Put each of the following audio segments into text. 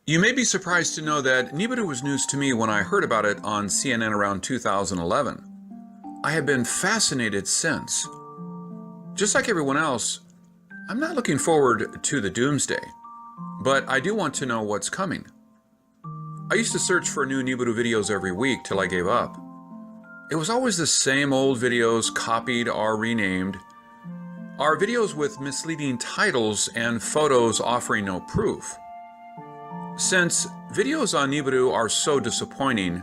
You may be surprised to know that Nibiru was news to me when I heard about it on CNN around 2011. I have been fascinated since. Just like everyone else, I'm not looking forward to the doomsday, but I do want to know what's coming. I used to search for new Nibiru videos every week till I gave up. It was always the same old videos copied or renamed, or videos with misleading titles and photos offering no proof. Since videos on Nibiru are so disappointing,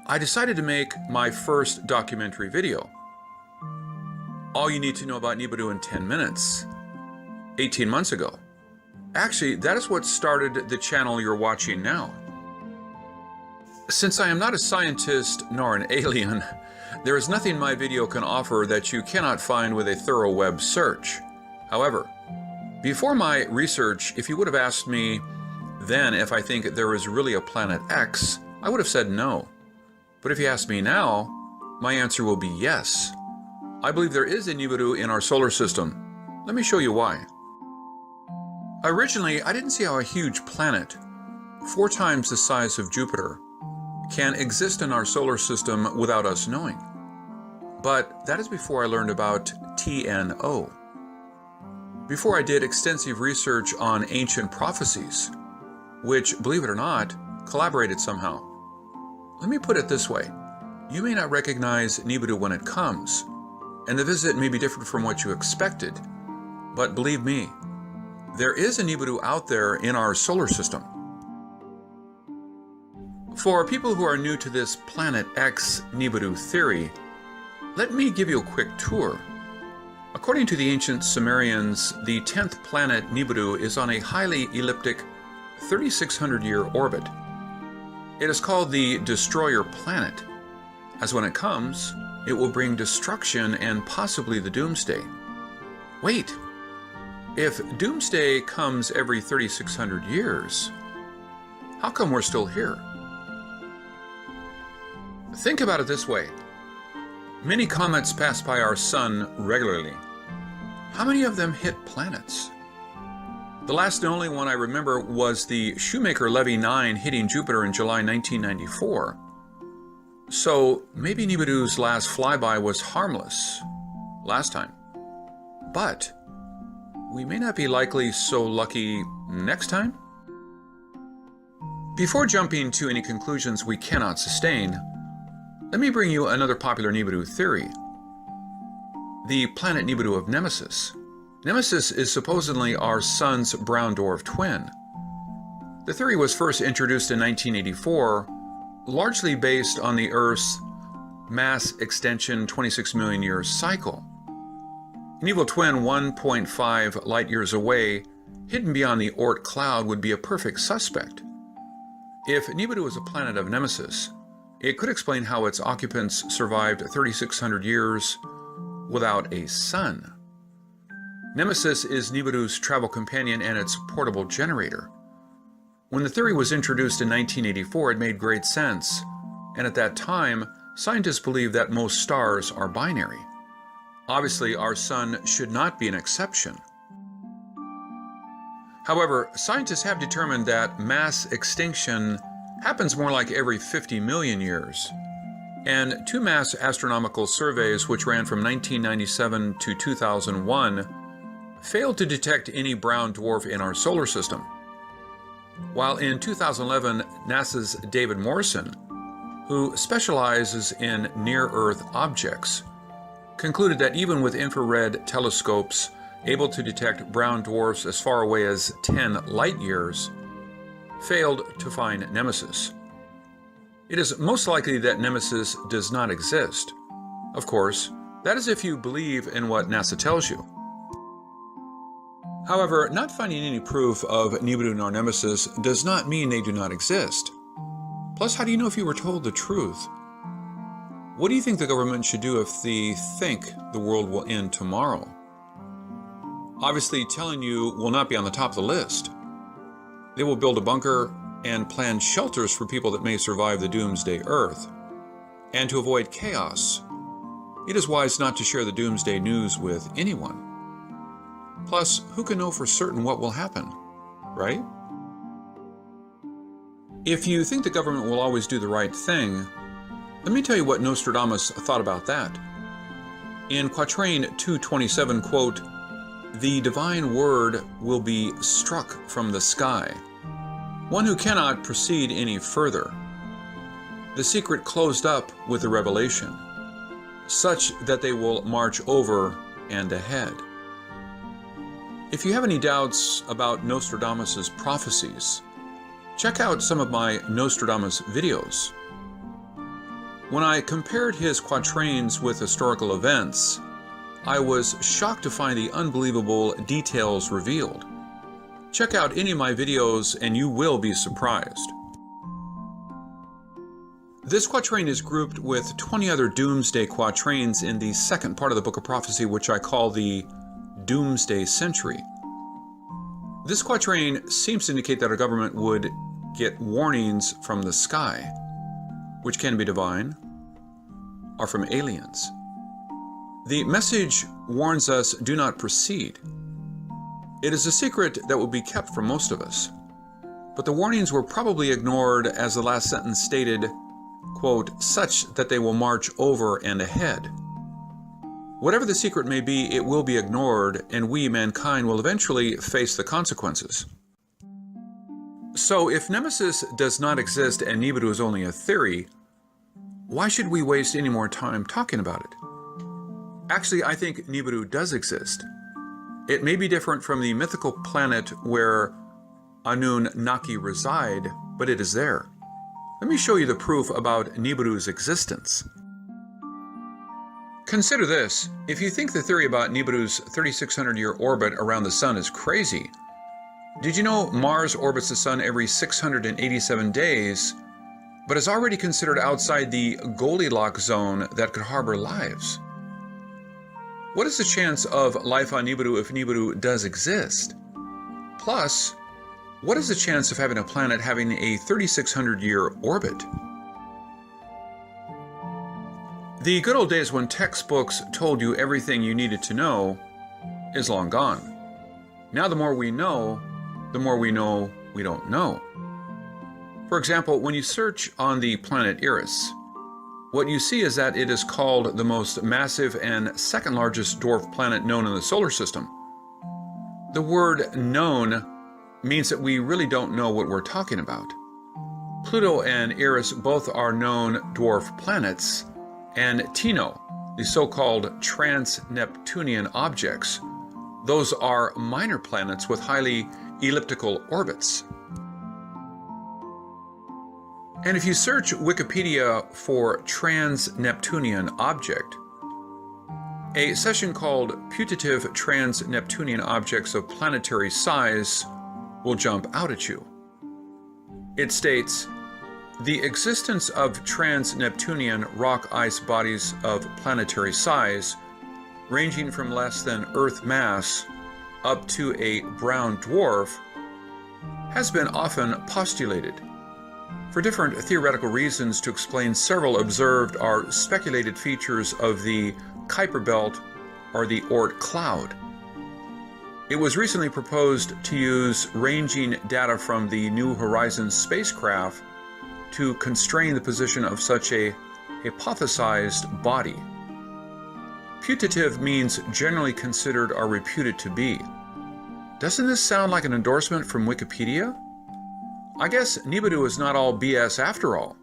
I decided to make my first documentary video. All you need to know about Nibiru in 10 minutes, 18 months ago. Actually, that is what started the channel you're watching now. Since I am not a scientist nor an alien, there is nothing my video can offer that you cannot find with a thorough web search. However, before my research, if you would have asked me then if I think there is really a planet X, I would have said no. But if you ask me now, my answer will be yes. I believe there is a Nibiru in our solar system. Let me show you why. Originally, I didn't see how a huge planet, 4 times the size of Jupiter, can exist in our solar system without us knowing. But that is before I learned about TNO. Before I did extensive research on ancient prophecies, which, believe it or not, collaborated somehow. Let me put it this way. You may not recognize Nibiru when it comes, and the visit may be different from what you expected, but believe me, there is a Nibiru out there in our solar system. For people who are new to this Planet X Nibiru theory, let me give you a quick tour. According to the ancient Sumerians, the 10th planet Nibiru is on a highly elliptic 3,600-year orbit. It is called the Destroyer Planet, as when it comes, it will bring destruction and possibly the doomsday. Wait, if doomsday comes every 3,600 years, how come we're still here? Think about it this way. Many comets pass by our sun regularly. How many of them hit planets? The last and only one I remember was the Shoemaker-Levy 9 hitting Jupiter in July 1994. So maybe Nibiru's last flyby was harmless last time. But we may not be likely so lucky next time? Before jumping to any conclusions we cannot sustain, let me bring you another popular Nibiru theory. The planet Nibiru of Nemesis. Nemesis is supposedly our sun's brown dwarf twin. The theory was first introduced in 1984, largely based on the Earth's mass extension 26 million year cycle. An evil twin 1.5 light years away, hidden beyond the Oort cloud, would be a perfect suspect. If Nibiru is a planet of Nemesis, it could explain how its occupants survived 3,600 years without a sun. Nemesis is Nibiru's travel companion and its portable generator. When the theory was introduced in 1984, it made great sense, and at that time, scientists believed that most stars are binary. Obviously, our sun should not be an exception. However, scientists have determined that mass extinction happens more like every 50 million years, and 2 mass astronomical surveys, which ran from 1997 to 2001, failed to detect any brown dwarf in our solar system. While in 2011, NASA's David Morrison, who specializes in near-Earth objects, concluded that even with infrared telescopes able to detect brown dwarfs as far away as 10 light years, failed to find Nemesis. It is most likely that Nemesis does not exist. Of course, that is if you believe in what NASA tells you. However, not finding any proof of Nibiru nor Nemesis does not mean they do not exist. Plus, how do you know if you were told the truth? What do you think the government should do if they think the world will end tomorrow? Obviously, telling you will not be on the top of the list. They will build a bunker and plan shelters for people that may survive the doomsday Earth. And to avoid chaos, it is wise not to share the doomsday news with anyone. Plus, who can know for certain what will happen, right? If you think the government will always do the right thing, let me tell you what Nostradamus thought about that. In Quatrain 227, quote, "The divine word will be struck from the sky, one who cannot proceed any further. The secret closed up with the revelation, such that they will march over and ahead." If you have any doubts about Nostradamus' prophecies, check out some of my Nostradamus videos. When I compared his quatrains with historical events, I was shocked to find the unbelievable details revealed. Check out any of my videos and you will be surprised. This quatrain is grouped with 20 other doomsday quatrains in the second part of the Book of Prophecy, which I call the Doomsday Century. This quatrain seems to indicate that our government would get warnings from the sky, which can be divine or from aliens. The message warns us, do not proceed. It is a secret that will be kept from most of us, but the warnings were probably ignored, as the last sentence stated, quote, "such that they will march over and ahead." Whatever the secret may be, it will be ignored, and we, mankind, will eventually face the consequences. So if Nemesis does not exist and Nibiru is only a theory, why should we waste any more time talking about it? Actually, I think Nibiru does exist. It may be different from the mythical planet where Anunnaki reside, but it is there. Let me show you the proof about Nibiru's existence. Consider this. If you think the theory about Nibiru's 3,600-year orbit around the Sun is crazy, did you know Mars orbits the Sun every 687 days, but is already considered outside the Goldilocks zone that could harbor lives? What is the chance of life on Nibiru if Nibiru does exist? Plus, what is the chance of having a planet having a 3,600-year orbit? The good old days when textbooks told you everything you needed to know is long gone. Now the more we know we don't know. For example, when you search on the planet Eris, what you see is that it is called the most massive and second largest dwarf planet known in the solar system. The word known means that we really don't know what we're talking about. Pluto and Eris both are known dwarf planets, and Tino, the so-called trans-Neptunian objects, those are minor planets with highly elliptical orbits. And if you search Wikipedia for trans-Neptunian object, a section called Putative Trans-Neptunian Objects of Planetary Size will jump out at you. It states, the existence of trans-Neptunian rock ice bodies of planetary size, ranging from less than Earth mass up to a brown dwarf, has been often postulated for different theoretical reasons to explain several observed or speculated features of the Kuiper Belt or the Oort cloud. It was recently proposed to use ranging data from the New Horizons spacecraft to constrain the position of such a hypothesized body. Putative means generally considered or reputed to be. Doesn't this sound like an endorsement from Wikipedia? I guess Nibiru is not all BS after all.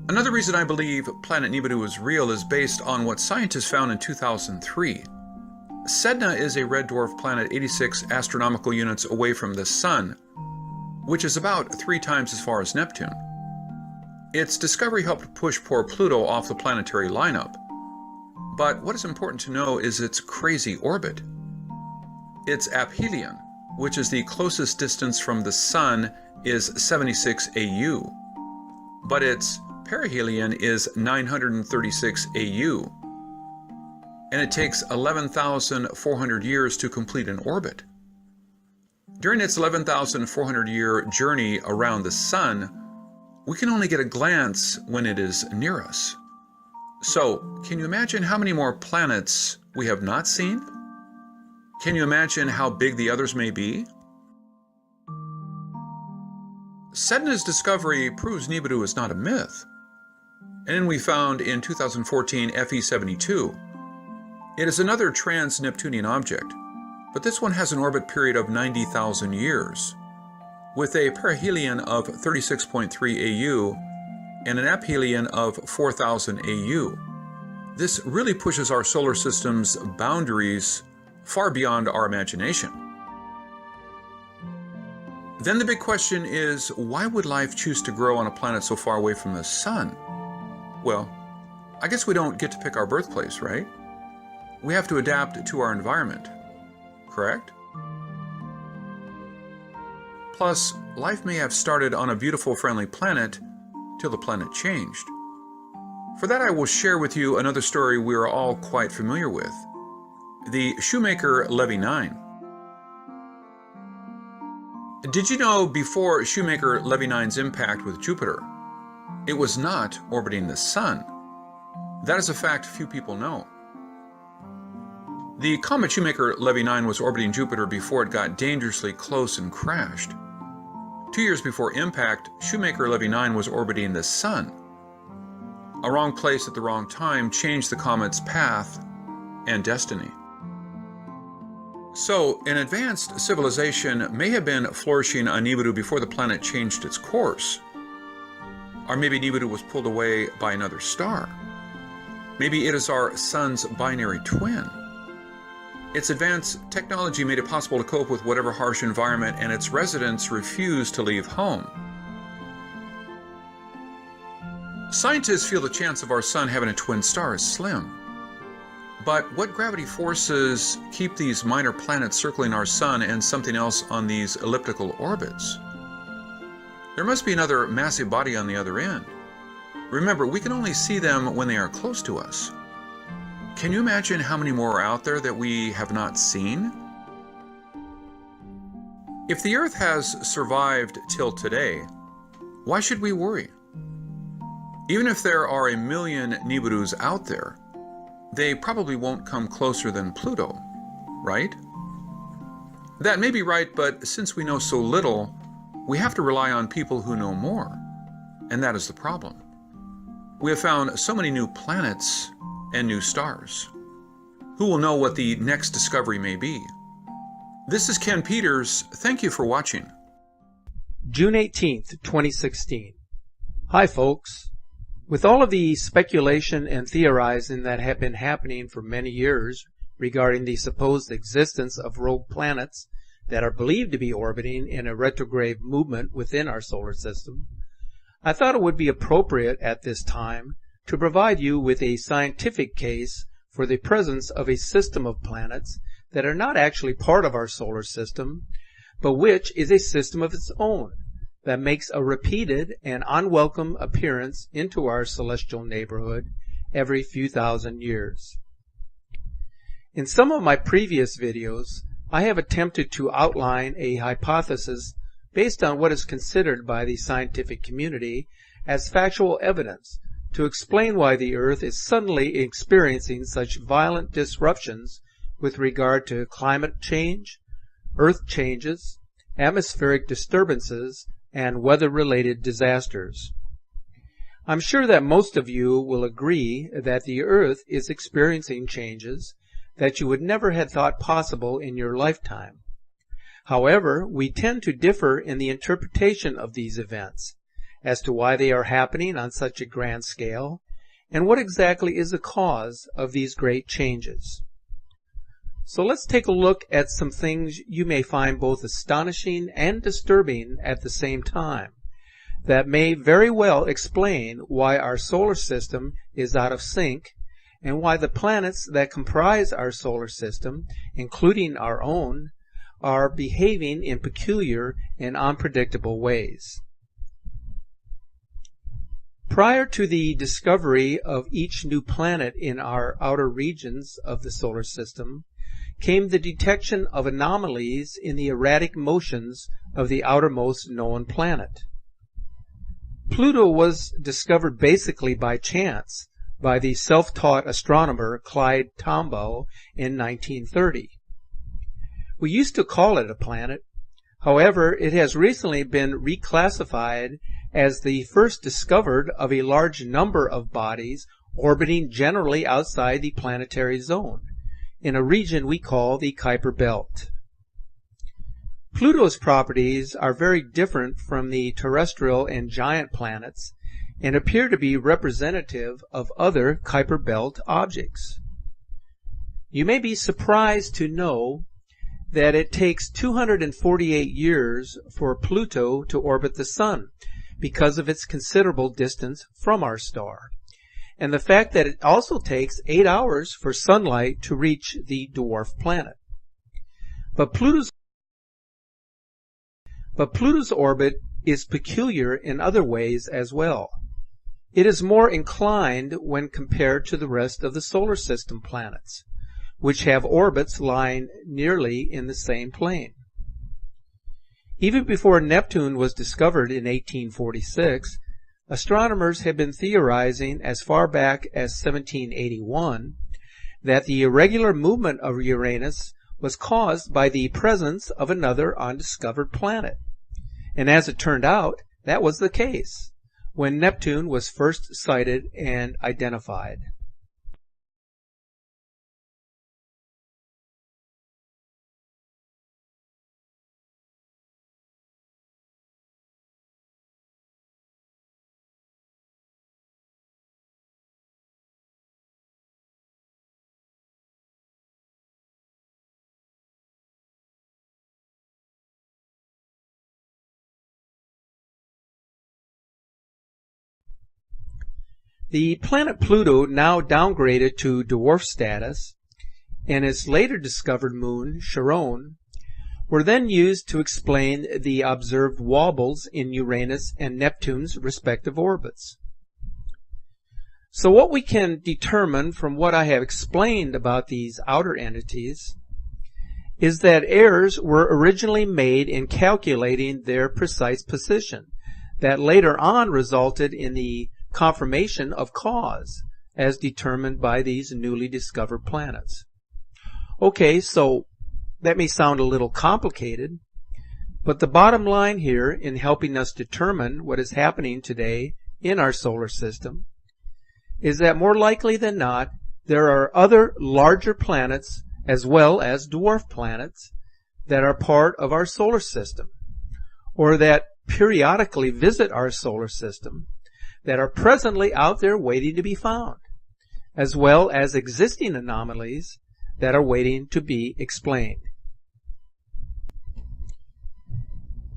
Another reason I believe planet Nibiru is real is based on what scientists found in 2003. Sedna is a red dwarf planet 86 astronomical units away from the Sun, which is about 3 times as far as Neptune. Its discovery helped push poor Pluto off the planetary lineup. But what is important to know is its crazy orbit. Its aphelion, which is the closest distance from the Sun, is 76 AU, but its perihelion is 936 AU, and it takes 11,400 years to complete an orbit. During its 11,400-year journey around the Sun, we can only get a glance when it is near us. So, can you imagine how many more planets we have not seen? Can you imagine how big the others may be? Sedna's discovery proves Nibiru is not a myth. And then we found in 2014 FE72. It is another trans-Neptunian object, but this one has an orbit period of 90,000 years, with a perihelion of 36.3 AU and an aphelion of 4,000 AU. This really pushes our solar system's boundaries far beyond our imagination. Then the big question is, why would life choose to grow on a planet so far away from the sun? Well, I guess we don't get to pick our birthplace, right? We have to adapt to our environment, correct? Plus, life may have started on a beautiful, friendly planet till the planet changed. For that, I will share with you another story we are all quite familiar with, the Shoemaker-Levy 9. Did you know before Shoemaker-Levy 9's impact with Jupiter, it was not orbiting the Sun? That is a fact few people know. The comet Shoemaker-Levy 9 was orbiting Jupiter before it got dangerously close and crashed. 2 years before impact, Shoemaker-Levy 9 was orbiting the Sun. A wrong place at the wrong time changed the comet's path and destiny. So, an advanced civilization may have been flourishing on Nibiru before the planet changed its course. Or maybe Nibiru was pulled away by another star. Maybe it is our Sun's binary twin. Its advanced technology made it possible to cope with whatever harsh environment, and its residents refused to leave home. Scientists feel the chance of our Sun having a twin star is slim. But what gravity forces keep these minor planets circling our Sun and something else on these elliptical orbits? There must be another massive body on the other end. Remember, we can only see them when they are close to us. Can you imagine how many more are out there that we have not seen? If the Earth has survived till today, why should we worry? Even if there are 1 million Nibirus out there, they probably won't come closer than Pluto, right? That may be right, but since we know so little, we have to rely on people who know more, and that is the problem. We have found so many new planets and new stars. Who will know what the next discovery may be? This is Ken Peters. Thank you for watching. June 18th, 2016. Hi, folks. With all of the speculation and theorizing that have been happening for many years regarding the supposed existence of rogue planets that are believed to be orbiting in a retrograde movement within our solar system, I thought it would be appropriate at this time to provide you with a scientific case for the presence of a system of planets that are not actually part of our solar system, but which is a system of its own that makes a repeated and unwelcome appearance into our celestial neighborhood every few thousand years. In some of my previous videos, I have attempted to outline a hypothesis based on what is considered by the scientific community as factual evidence to explain why the Earth is suddenly experiencing such violent disruptions with regard to climate change, Earth changes, atmospheric disturbances, and weather-related disasters. I'm sure that most of you will agree that the Earth is experiencing changes that you would never have thought possible in your lifetime. However, we tend to differ in the interpretation of these events, as to why they are happening on such a grand scale, and what exactly is the cause of these great changes. So let's take a look at some things you may find both astonishing and disturbing at the same time, that may very well explain why our solar system is out of sync, and why the planets that comprise our solar system, including our own, are behaving in peculiar and unpredictable ways. Prior to the discovery of each new planet in our outer regions of the solar system, came the detection of anomalies in the erratic motions of the outermost known planet. Pluto was discovered basically by chance by the self-taught astronomer Clyde Tombaugh in 1930. We used to call it a planet. However, it has recently been reclassified as the first discovered of a large number of bodies orbiting generally outside the planetary zone, in a region we call the Kuiper Belt. Pluto's properties are very different from the terrestrial and giant planets and appear to be representative of other Kuiper Belt objects. You may be surprised to know that it takes 248 years for Pluto to orbit the Sun because of its considerable distance from our star, and the fact that it also takes 8 hours for sunlight to reach the dwarf planet. But Pluto's orbit is peculiar in other ways as well. It is more inclined when compared to the rest of the solar system planets, which have orbits lying nearly in the same plane. Even before Neptune was discovered in 1846, astronomers had been theorizing as far back as 1781 that the irregular movement of Uranus was caused by the presence of another undiscovered planet. And as it turned out, that was the case when Neptune was first sighted and identified. The planet Pluto, now downgraded to dwarf status, and its later discovered moon, Charon, were then used to explain the observed wobbles in Uranus and Neptune's respective orbits. So what we can determine from what I have explained about these outer entities is that errors were originally made in calculating their precise position that later on resulted in the confirmation of cause as determined by these newly discovered planets. Okay, so that may sound a little complicated, but the bottom line here in helping us determine what is happening today in our solar system is that more likely than not, there are other larger planets as well as dwarf planets that are part of our solar system, or that periodically visit our solar system, that are presently out there waiting to be found, as well as existing anomalies that are waiting to be explained.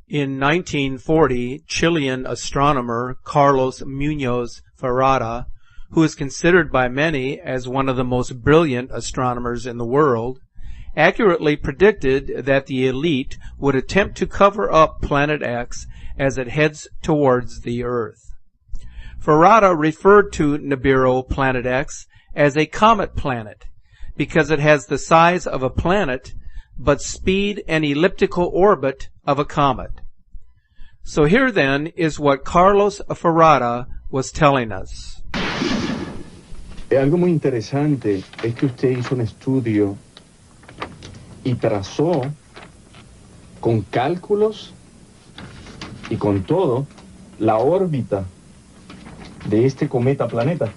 In 1940, Chilean astronomer Carlos Muñoz Ferrada, who is considered by many as one of the most brilliant astronomers in the world, accurately predicted that the elite would attempt to cover up Planet X as it heads towards the Earth. Ferrada referred to Nibiru, Planet X, as a comet planet because it has the size of a planet but speed and elliptical orbit of a comet. So here then is what Carlos Ferrada was telling us. Algo muy interesante es que usted hizo un estudio y trazó con cálculos y con todo la órbita de este cometa planeta,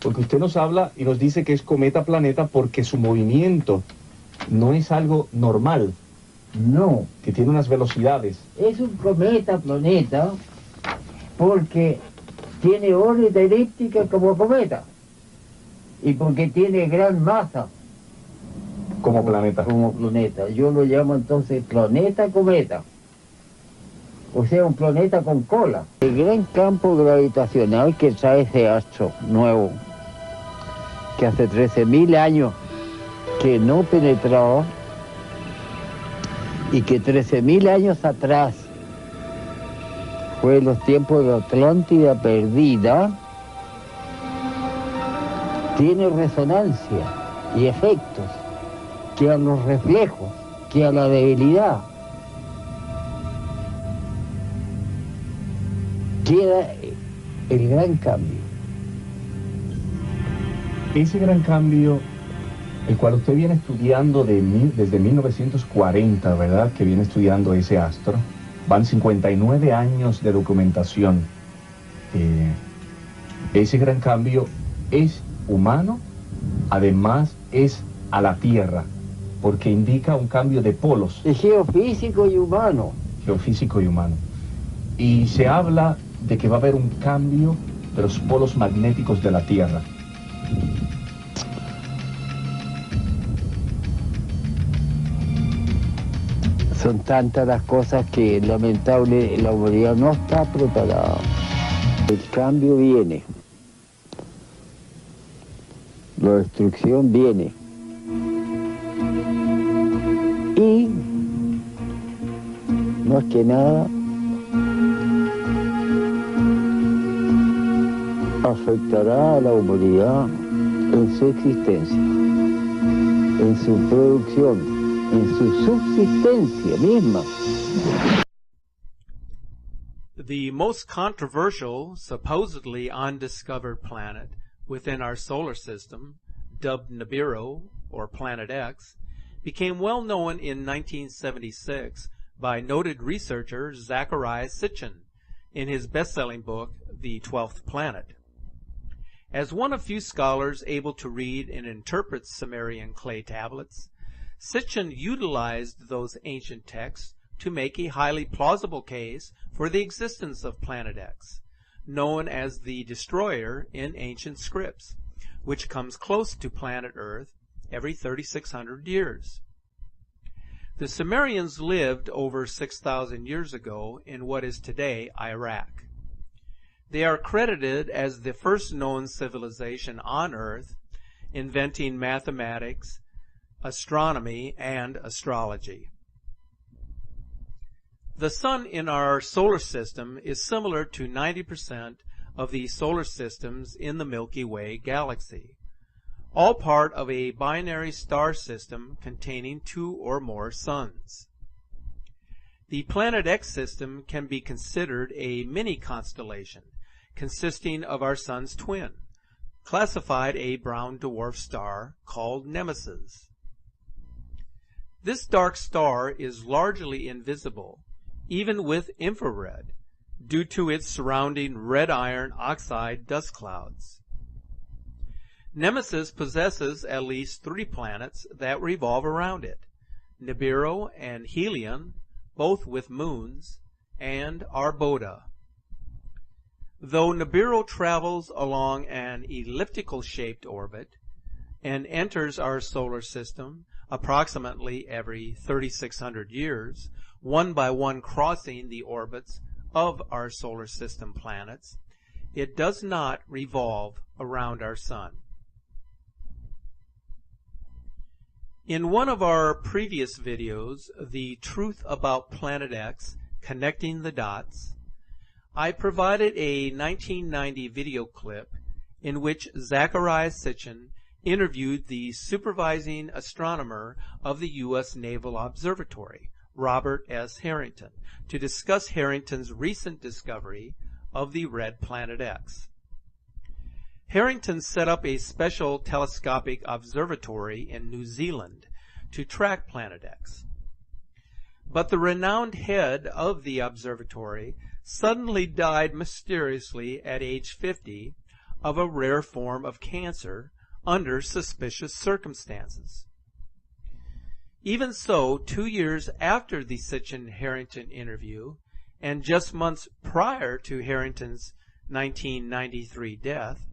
porque usted nos habla y nos dice que es cometa planeta porque su movimiento no es algo normal, No, que tiene unas velocidades. es un cometa planeta porque tiene órbita elíptica como cometa y porque tiene gran masa Como planeta. como planeta. Yo lo llamo entonces planeta cometa. O sea, un planeta con cola. El gran campo gravitacional que trae ese astro nuevo, que hace 13.000 años que no penetró y que 13.000 años atrás fue en los tiempos de Atlántida perdida, tiene resonancia y efectos que a los reflejos, que a la debilidad, queda el gran cambio. Ese gran cambio el cual usted viene estudiando desde 1940, ¿verdad? Que viene estudiando ese astro. Van 59 años de documentación. Ese gran cambio es humano, además es a la Tierra, porque indica un cambio de polos. Es geofísico y humano. Geofísico y humano. Y se habla de que va a haber un cambio de los polos magnéticos de la Tierra. Son tantas las cosas que lamentable la humanidad no está preparada. El cambio viene. La destrucción viene. Y, más que nada, afectará a la humanidad en su existencia, en su producción, en su subsistencia misma. The most controversial, supposedly undiscovered planet within our solar system, dubbed Nibiru, or Planet X, became well known in 1976 by noted researcher Zecharia Sitchin in his best-selling book, The 12th Planet. As one of few scholars able to read and interpret Sumerian clay tablets, Sitchin utilized those ancient texts to make a highly plausible case for the existence of Planet X, known as the Destroyer in ancient scripts, which comes close to planet Earth every 3,600 years. The Sumerians lived over 6,000 years ago in what is today Iraq. They are credited as the first known civilization on Earth, inventing mathematics, astronomy, and astrology. The sun in our solar system is similar to 90% of the solar systems in the Milky Way galaxy, all part of a binary star system containing two or more suns. The Planet X system can be considered a mini-constellation consisting of our sun's twin, classified a brown dwarf star called Nemesis. This dark star is largely invisible, even with infrared, due to its surrounding red iron oxide dust clouds. Nemesis possesses at least 3 planets that revolve around it, Nibiru and Helion, both with moons, and Arbota. Though Nibiru travels along an elliptical-shaped orbit and enters our solar system approximately every 3,600 years, one by one crossing the orbits of our solar system planets, it does not revolve around our sun. In one of our previous videos, The Truth About Planet X, Connecting the Dots, I provided a 1990 video clip in which Zecharia Sitchin interviewed the supervising astronomer of the U.S. Naval Observatory, Robert S. Harrington, to discuss Harrington's recent discovery of the red Planet X. Harrington set up a special telescopic observatory in New Zealand to track Planet X. But the renowned head of the observatory suddenly died mysteriously at age 50 of a rare form of cancer under suspicious circumstances. Even so, 2 years after the Sitchin-Harrington interview, and just months prior to Harrington's 1993 death,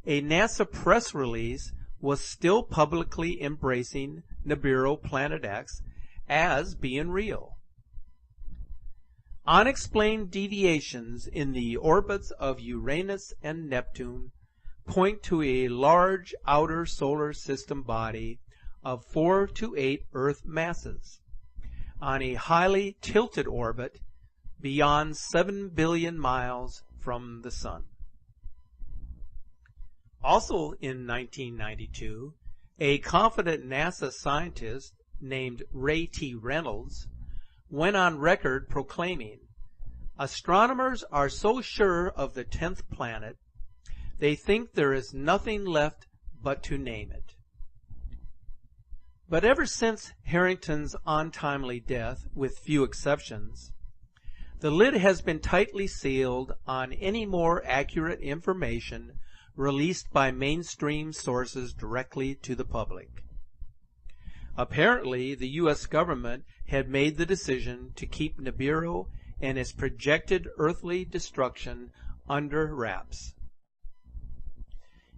a NASA press release was still publicly embracing Nibiru Planet X as being real. Unexplained deviations in the orbits of Uranus and Neptune point to a large outer solar system body of 4 to 8 Earth masses on a highly tilted orbit beyond 7 billion miles from the Sun. Also in 1992, a confident NASA scientist named Ray T. Reynolds went on record proclaiming, "Astronomers are so sure of the 10th planet, they think there is nothing left but to name it." But ever since Harrington's untimely death, with few exceptions, the lid has been tightly sealed on any more accurate information released by mainstream sources directly to the public. Apparently, the U.S. government had made the decision to keep Nibiru and its projected earthly destruction under wraps.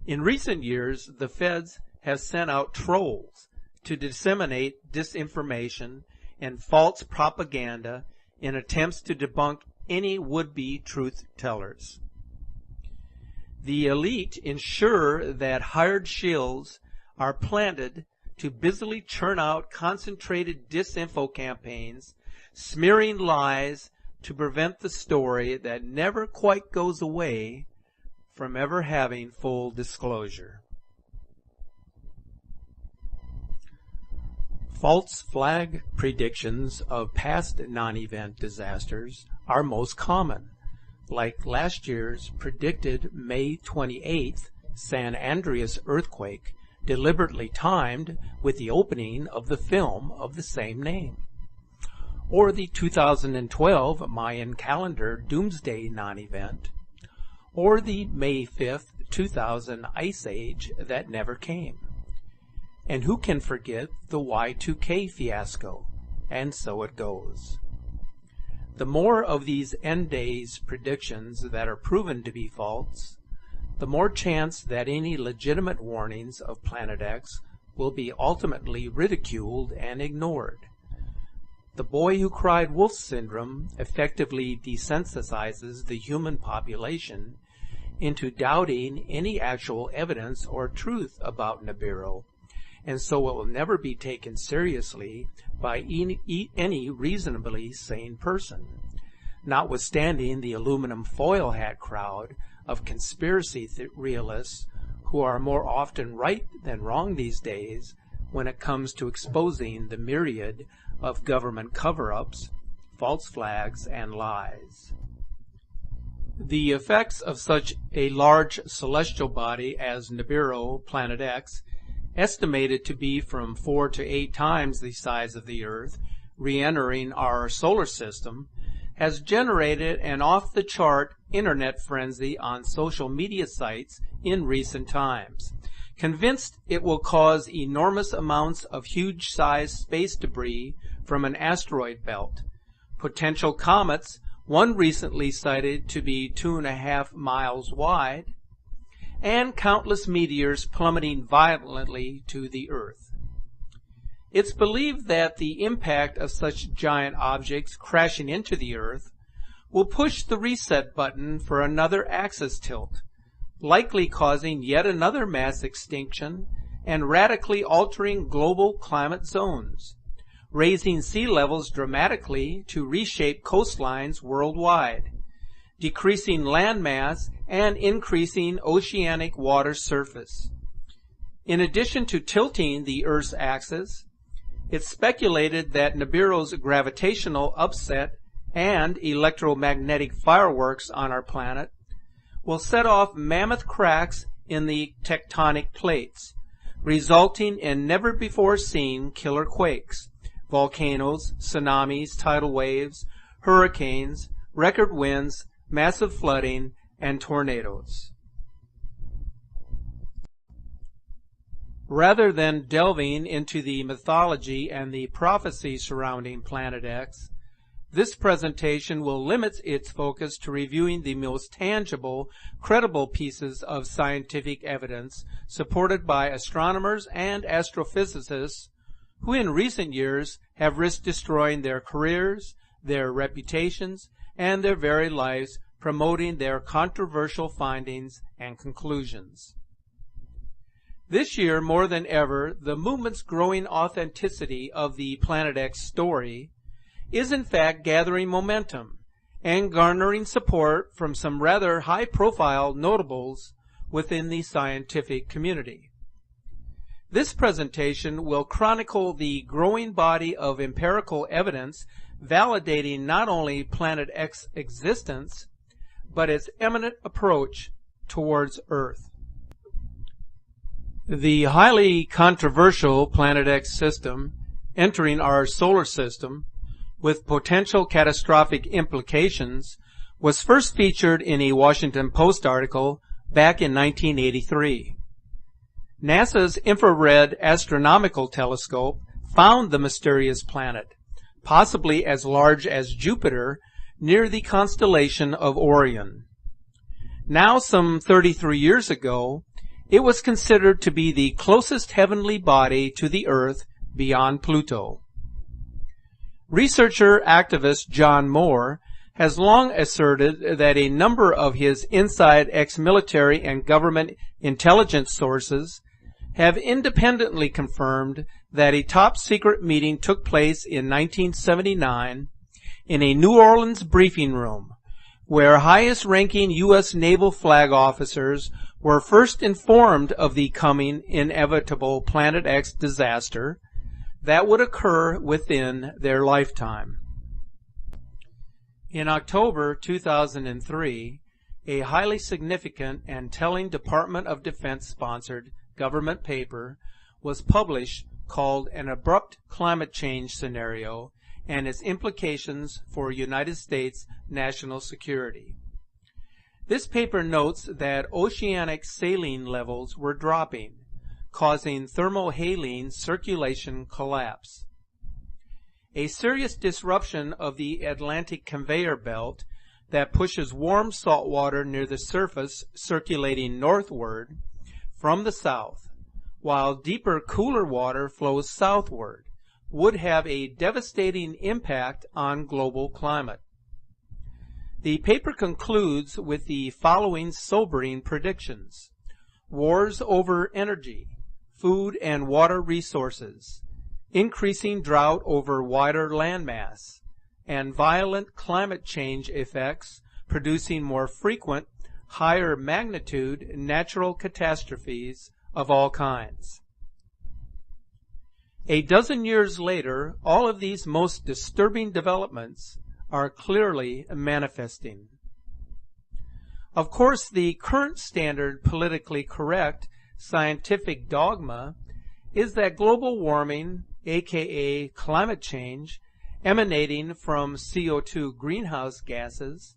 In recent years, the feds have sent out trolls to disseminate disinformation and false propaganda in attempts to debunk any would-be truth-tellers. The elite ensure that hired shills are planted to busily churn out concentrated disinfo campaigns, smearing lies to prevent the story that never quite goes away from ever having full disclosure. False flag predictions of past non-event disasters are most common, like last year's predicted May 28th San Andreas earthquake, deliberately timed with the opening of the film of the same name, or the 2012 Mayan calendar doomsday non-event, or the May 5th 2000 ice age that never came. And who can forget the Y2K fiasco? And so it goes. The more of these end days predictions that are proven to be false, the more chance that any legitimate warnings of Planet X will be ultimately ridiculed and ignored. The boy who cried wolf syndrome effectively desensitizes the human population into doubting any actual evidence or truth about Nibiru, and so it will never be taken seriously by any reasonably sane person, notwithstanding the aluminum foil hat crowd of conspiracy realists who are more often right than wrong these days when it comes to exposing the myriad of government cover-ups, false flags, and lies. The effects of such a large celestial body as Nibiru, Planet X, estimated to be from 4 to 8 times the size of the Earth, re-entering our solar system, has generated an off-the-chart internet frenzy on social media sites in recent times, convinced it will cause enormous amounts of huge-sized space debris from an asteroid belt, potential comets, one recently cited to be 2.5 miles wide, and countless meteors plummeting violently to the Earth. It's believed that the impact of such giant objects crashing into the Earth will push the reset button for another axis tilt, likely causing yet another mass extinction and radically altering global climate zones, raising sea levels dramatically to reshape coastlines worldwide, decreasing landmass and increasing oceanic water surface. In addition to tilting the Earth's axis, it's speculated that Nibiru's gravitational upset and electromagnetic fireworks on our planet will set off mammoth cracks in the tectonic plates, resulting in never-before-seen killer quakes, volcanoes, tsunamis, tidal waves, hurricanes, record winds, massive flooding, and tornadoes. Rather than delving into the mythology and the prophecy surrounding Planet X, this presentation will limit its focus to reviewing the most tangible, credible pieces of scientific evidence supported by astronomers and astrophysicists who in recent years have risked destroying their careers, their reputations, and their very lives promoting their controversial findings and conclusions. This year, more than ever, the movement's growing authenticity of the Planet X story is in fact gathering momentum and garnering support from some rather high-profile notables within the scientific community. This presentation will chronicle the growing body of empirical evidence validating not only Planet X's existence, but its eminent approach towards Earth. The highly controversial Planet X system entering our solar system with potential catastrophic implications was first featured in a Washington Post article back in 1983. NASA's Infrared Astronomical Telescope found the mysterious planet, possibly as large as Jupiter, near the constellation of Orion. Now, some 33 years ago, it was considered to be the closest heavenly body to the Earth beyond Pluto. Researcher activist John Moore has long asserted that a number of his inside ex-military and government intelligence sources have independently confirmed that a top-secret meeting took place in 1979 in a New Orleans briefing room, where highest-ranking U.S. naval flag officers were first informed of the coming inevitable Planet X disaster that would occur within their lifetime. In October 2003, a highly significant and telling Department of Defense-sponsored government paper was published called An Abrupt Climate Change Scenario and Its Implications for United States National Security. This paper notes that oceanic saline levels were dropping, causing thermohaline circulation collapse. A serious disruption of the Atlantic conveyor belt that pushes warm salt water near the surface circulating northward from the south, while deeper cooler water flows southward, would have a devastating impact on global climate. The paper concludes with the following sobering predictions: wars over energy, food and water resources, increasing drought over wider landmass, and violent climate change effects producing more frequent, higher magnitude natural catastrophes of all kinds. A dozen years later, all of these most disturbing developments are clearly manifesting. Of course, the current standard politically correct scientific dogma is that global warming, aka climate change, emanating from CO2 greenhouse gases,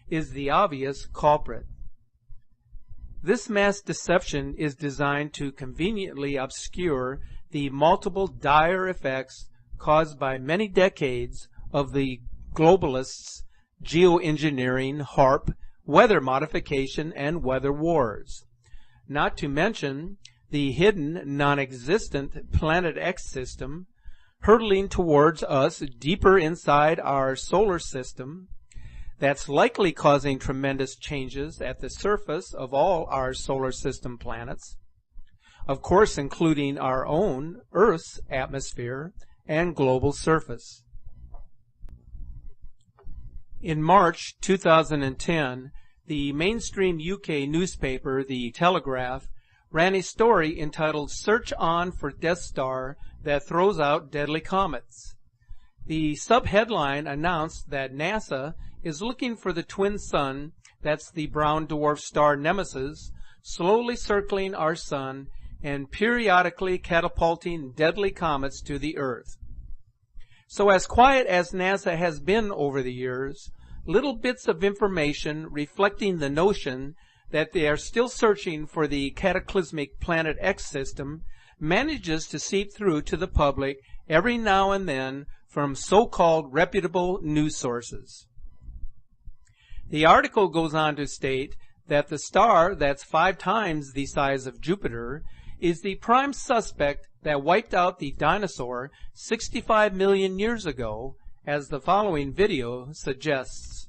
is the obvious culprit. This mass deception is designed to conveniently obscure the multiple dire effects caused by many decades of the globalists' geoengineering, HARP, weather modification, and weather wars. Not to mention the hidden, non-existent Planet X system hurtling towards us deeper inside our solar system that's likely causing tremendous changes at the surface of all our solar system planets, of course including our own Earth's atmosphere and global surface. In March 2010, the mainstream UK newspaper, The Telegraph, ran a story entitled "Search On for Death Star That Throws Out Deadly Comets." The subheadline announced that NASA is looking for the twin sun, that's the brown dwarf star Nemesis, slowly circling our sun and periodically catapulting deadly comets to the Earth. So as quiet as NASA has been over the years, little bits of information reflecting the notion that they are still searching for the cataclysmic Planet X system manages to seep through to the public every now and then from so-called reputable news sources. The article goes on to state that the star that's 5 times the size of Jupiter is the prime suspect that wiped out the dinosaur 65 million years ago, as the following video suggests.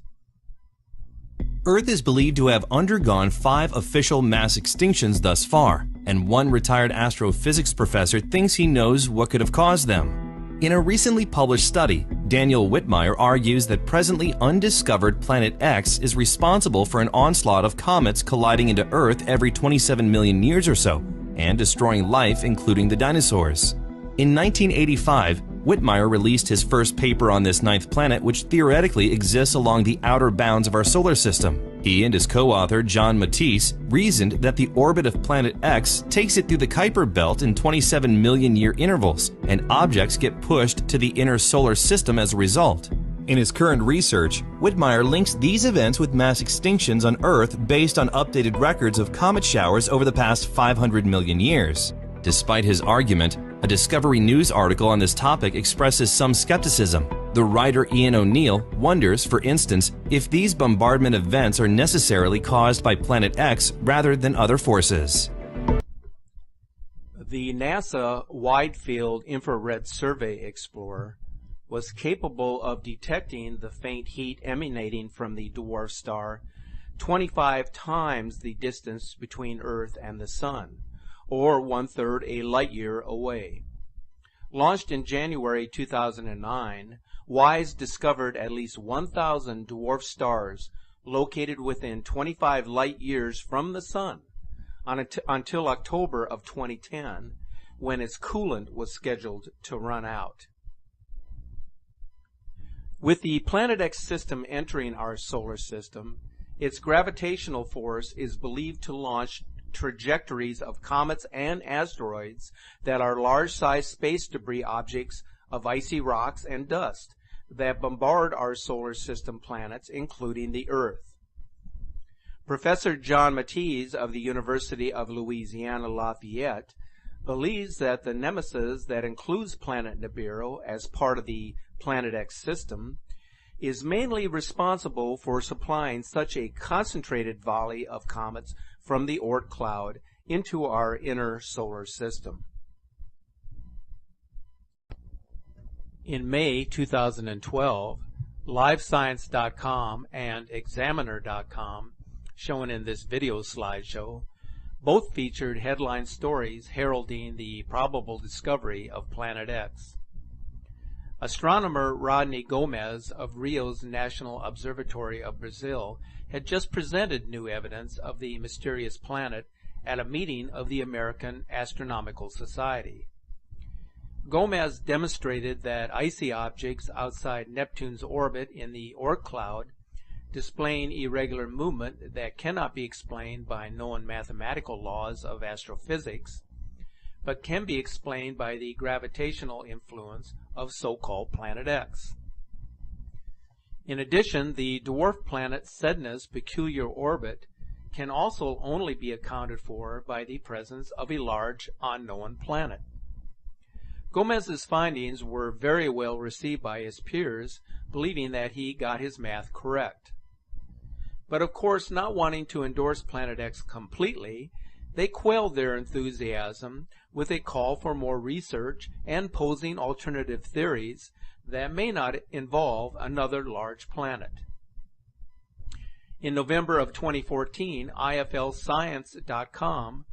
Earth is believed to have undergone 5 official mass extinctions thus far, and one retired astrophysics professor thinks he knows what could have caused them. In a recently published study, Daniel Whitmire argues that presently undiscovered Planet X is responsible for an onslaught of comets colliding into Earth every 27 million years or so, and destroying life, including the dinosaurs. In 1985, Whitmire released his first paper on this 9th planet, which theoretically exists along the outer bounds of our solar system. He and his co-author John Matisse reasoned that the orbit of planet X takes it through the Kuiper belt in 27 million year intervals, and objects get pushed to the inner solar system as a result. In his current research, Whitmire links these events with mass extinctions on Earth based on updated records of comet showers over the past 500 million years. Despite his argument, a Discovery News article on this topic expresses some skepticism. The writer Ian O'Neill wonders, for instance, if these bombardment events are necessarily caused by Planet X rather than other forces. The NASA Wide Field Infrared Survey Explorer was capable of detecting the faint heat emanating from the dwarf star 25 times the distance between Earth and the Sun, or 1/3 a light year away. Launched in January 2009, WISE discovered at least 1,000 dwarf stars located within 25 light years from the Sun until October of 2010, when its coolant was scheduled to run out. With the Planet X system entering our solar system, its gravitational force is believed to launch trajectories of comets and asteroids that are large-sized space debris objects of icy rocks and dust that bombard our solar system planets, including the Earth. Professor John Matisse of the University of Louisiana Lafayette believes that the nemesis that includes planet Nibiru as part of the Planet X system is mainly responsible for supplying such a concentrated volley of comets from the Oort cloud into our inner solar system. In May 2012, LiveScience.com and Examiner.com, shown in this video slideshow, both featured headline stories heralding the probable discovery of Planet X. Astronomer Rodney Gomez of Rio's National Observatory of Brazil had just presented new evidence of the mysterious planet at a meeting of the American Astronomical Society. Gomez demonstrated that icy objects outside Neptune's orbit in the Oort cloud, displaying irregular movement that cannot be explained by known mathematical laws of astrophysics, but can be explained by the gravitational influence of so-called Planet X. In addition, the dwarf planet Sedna's peculiar orbit can also only be accounted for by the presence of a large unknown planet. Gomez's findings were very well received by his peers, believing that he got his math correct. But of course, not wanting to endorse Planet X completely, they quelled their enthusiasm with a call for more research and posing alternative theories that may not involve another large planet. In November of 2014, IFLScience.com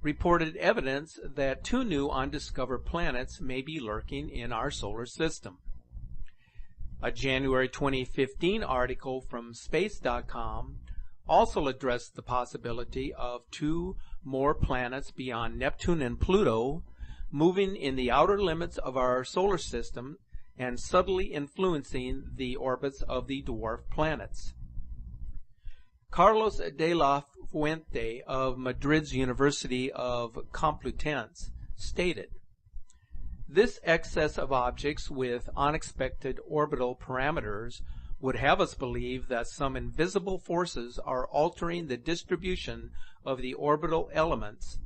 reported evidence that 2 new undiscovered planets may be lurking in our solar system. A January 2015 article from Space.com also addressed the possibility of 2 more planets beyond Neptune and Pluto moving in the outer limits of our solar system and subtly influencing the orbits of the dwarf planets. Carlos de la Fuente of Madrid's University of Complutense stated, "This excess of objects with unexpected orbital parameters would have us believe that some invisible forces are altering the distribution of the orbital elements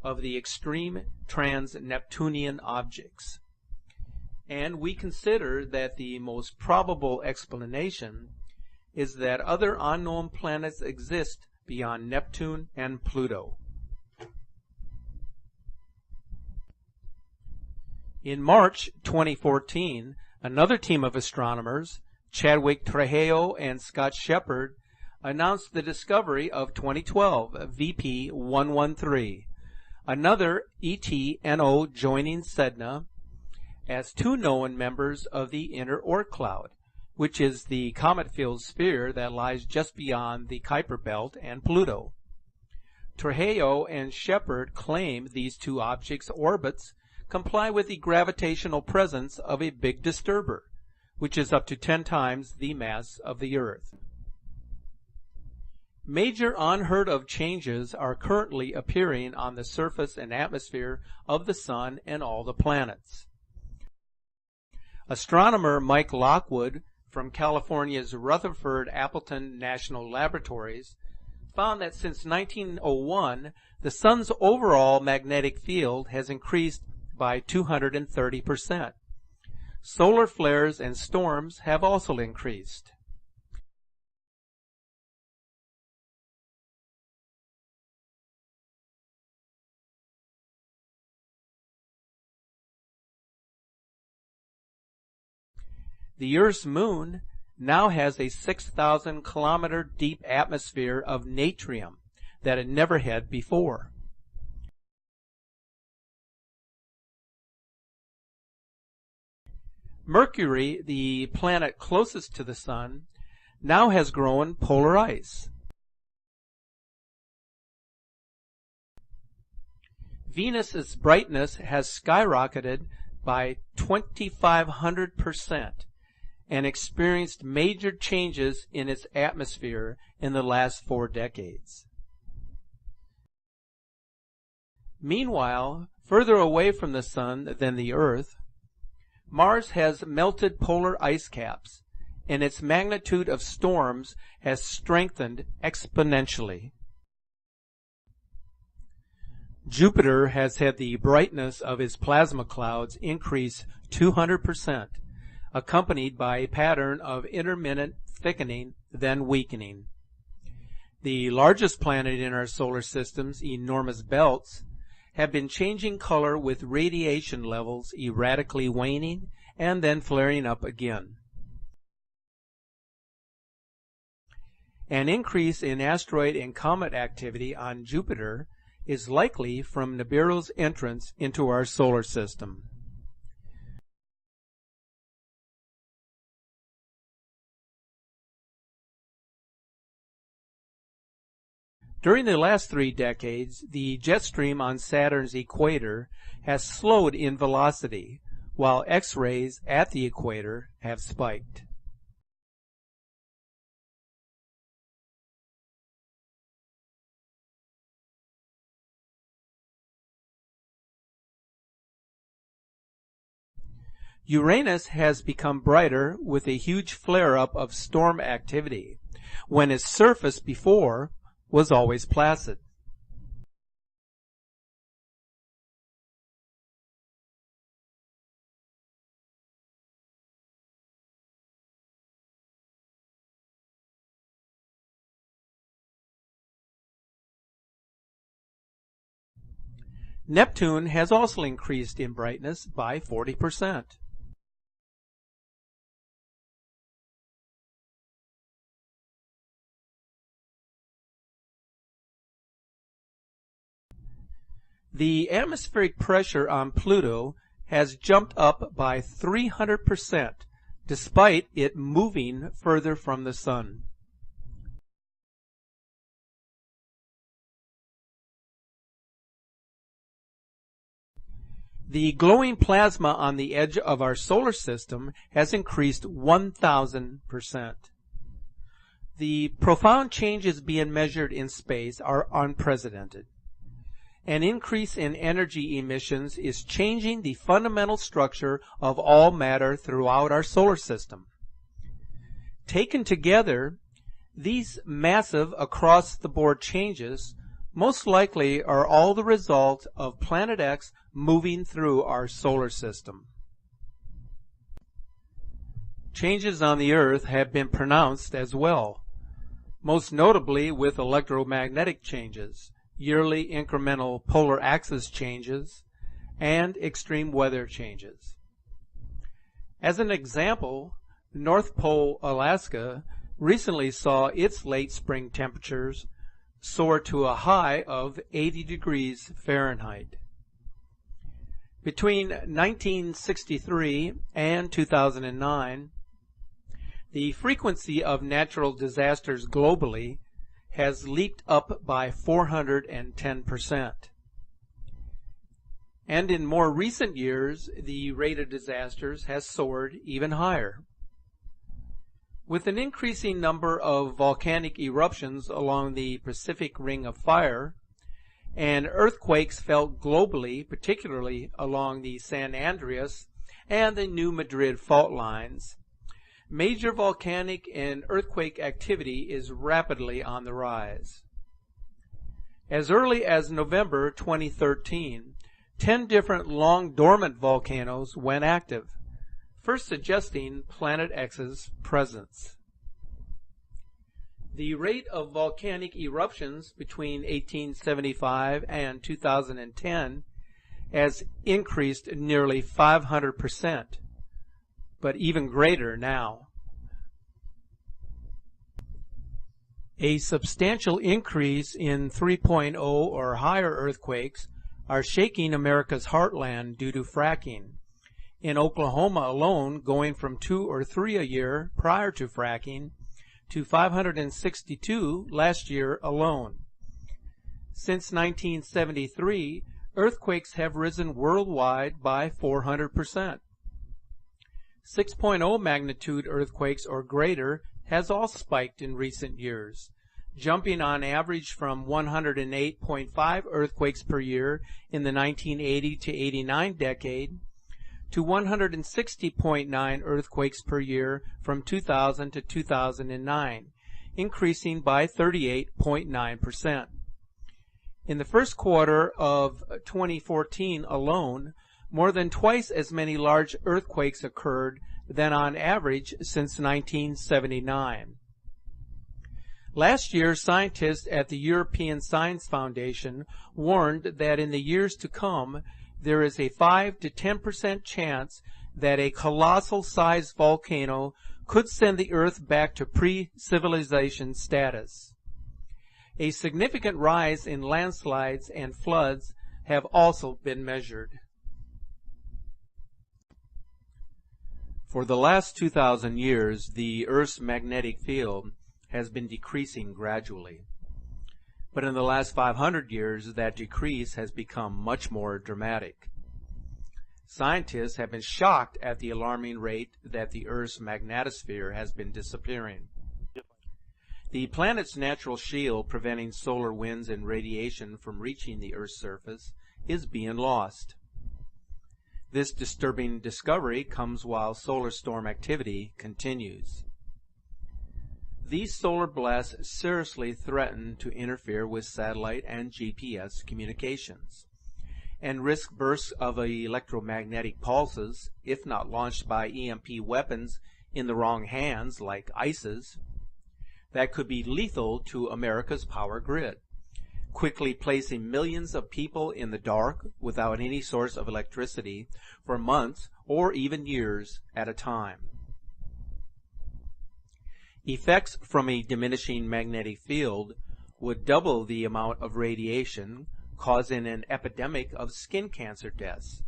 of the extreme trans-Neptunian objects. And we consider that the most probable explanation is that other unknown planets exist beyond Neptune and Pluto." In March 2014, another team of astronomers, Chadwick Trujillo and Scott Shepard, announced the discovery of 2012 VP113, another ET-NO joining Sedna as 2 known members of the inner Oort cloud, which is the comet-filled sphere that lies just beyond the Kuiper belt and Pluto. Trujillo and Shepard claim these 2 objects' orbits comply with the gravitational presence of a big disturber, which is up to 10 times the mass of the Earth. Major unheard of changes are currently appearing on the surface and atmosphere of the Sun and all the planets. Astronomer Mike Lockwood from California's Rutherford Appleton National Laboratories found that since 1901, the Sun's overall magnetic field has increased by 230%. Solar flares and storms have also increased. The Earth's moon now has a 6,000 kilometer deep atmosphere of natrium that it never had before. Mercury, the planet closest to the Sun, now has grown polar ice. Venus's brightness has skyrocketed by 2,500% and experienced major changes in its atmosphere in the last 4 decades. Meanwhile, further away from the Sun than the Earth, Mars has melted polar ice caps, and its magnitude of storms has strengthened exponentially. Jupiter has had the brightness of its plasma clouds increase 200%, accompanied by a pattern of intermittent thickening, then weakening. The largest planet in our solar system's enormous belts have been changing color with radiation levels erratically waning and then flaring up again. An increase in asteroid and comet activity on Jupiter is likely from Nibiru's entrance into our solar system. During the last 3 decades, the jet stream on Saturn's equator has slowed in velocity, while X-rays at the equator have spiked. Uranus has become brighter with a huge flare-up of storm activity, when its surface before was always placid. Neptune has also increased in brightness by 40%. The atmospheric pressure on Pluto has jumped up by 300%, despite it moving further from the Sun. The glowing plasma on the edge of our solar system has increased 1,000%. The profound changes being measured in space are unprecedented. An increase in energy emissions is changing the fundamental structure of all matter throughout our solar system. Taken together, these massive across-the-board changes most likely are all the result of Planet X moving through our solar system. Changes on the Earth have been pronounced as well, most notably with electromagnetic changes, yearly incremental polar axis changes, and extreme weather changes. As an example, North Pole, Alaska recently saw its late spring temperatures soar to a high of 80 degrees Fahrenheit. Between 1963 and 2009, the frequency of natural disasters globally has leaped up by 410%. And in more recent years, the rate of disasters has soared even higher. With an increasing number of volcanic eruptions along the Pacific Ring of Fire, and earthquakes felt globally, particularly along the San Andreas and the New Madrid fault lines, major volcanic and earthquake activity is rapidly on the rise. As early as November 2013, 10 different long-dormant volcanoes went active, first suggesting Planet X's presence. The rate of volcanic eruptions between 1875 and 2010 has increased nearly 500%, but even greater now. A substantial increase in 3.0 or higher earthquakes are shaking America's heartland due to fracking. In Oklahoma alone, going from 2 or 3 a year prior to fracking to 562 last year alone. Since 1973, earthquakes have risen worldwide by 400%. 6.0 magnitude earthquakes or greater has also spiked in recent years, jumping on average from 108.5 earthquakes per year in the 1980 to 89 decade to 160.9 earthquakes per year from 2000 to 2009, increasing by 38.9%. In the first quarter of 2014 alone, more than twice as many large earthquakes occurred than on average since 1979. Last year, scientists at the European Science Foundation warned that in the years to come, there is a 5 to 10% chance that a colossal-sized volcano could send the Earth back to pre-civilization status. A significant rise in landslides and floods have also been measured. For the last 2,000 years, the Earth's magnetic field has been decreasing gradually. But in the last 500 years, that decrease has become much more dramatic. Scientists have been shocked at the alarming rate that the Earth's magnetosphere has been disappearing. The planet's natural shield preventing solar winds and radiation from reaching the Earth's surface is being lost. This disturbing discovery comes while solar storm activity continues. These solar blasts seriously threaten to interfere with satellite and GPS communications, and risk bursts of electromagnetic pulses, if not launched by EMP weapons in the wrong hands like ICES, that could be lethal to America's power grid, quickly placing millions of people in the dark without any source of electricity for months or even years at a time. Effects from a diminishing magnetic field would double the amount of radiation, causing an epidemic of skin cancer deaths,